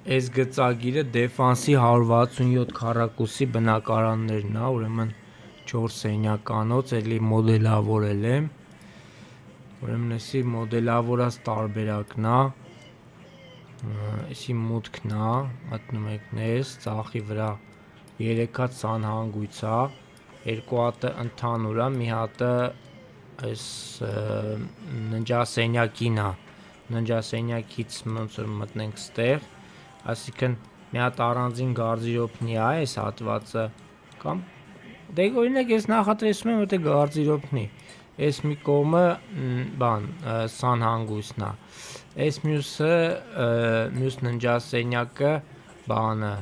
Այս գծագիրը դեֆանսի 167 քառակուսի բնակարաններն է, ուրեմն 4 սենյականոց, էլի մոդելավորել եմ, ուրեմն էսի մոդելավորած տարբերակն է, էսի մուտքն է, մտնում եք ներս, ծախի վրա 3 հատ սանհանգույց է, 2 հատը ընդհանուր է, մի հատը այս ննջասենյակին է, ննջասենյակից ոնց որ մտնենք ստեղ, այսինքն մի հատ առանձին գարդերոբնի է այս հատվածը, կամ դե օրինակ ես նախատեսում եմ որտե գարդերոբնի, այս մի կողմը սանհանգույցն է, այս մյուս ննջասենյակը բանը,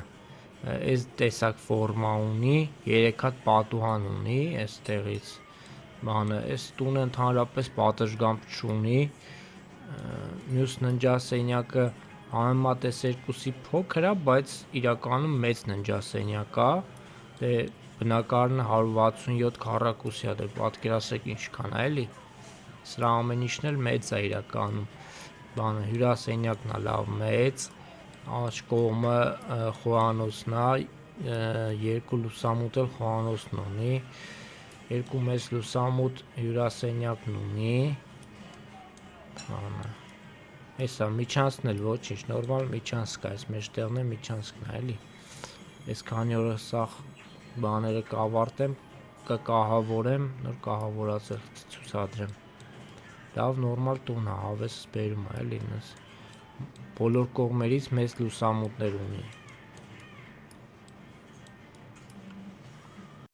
այս տեսակ ֆորմա ունի, 3 հատ պատուհան ունի այստեղից, բանը, այս տունը ընդհանրապես պատշգամբ չունի, մյուս ննջասենյակը համեմատ այս երկուսի փոքր է, բայց իրականում մեծ ննջասենյակ է, դե բնակարանը 167 քառակուսի է, դե պատկերացրեք ինչքան է, էլի, սրա ամեն ինչն էլ մեծ է իրականում, բանը հյուրասենյակն է լավ մեծ, աջ կողմը խոհանոցն է, 2 լուսամուտ էլ խոհանոցն ունի, 2 մեծ լուսամուտ հյուրասենյակն ունի, բանը, Հեսա միջանցքն էլ ոչինչ, նորմալ միջանցք է, այս մեջտեղն է միջանցքն է, էլի, այս քանի որ սա բաները կավարտեմ, կկահավորեմ, նոր կահավորած էլ ցուցադրեմ, լավ նորմալ տուն է, հավեսս բերում է, էլի, բոլոր կողմերից մեծ լուսամուտներ ունի,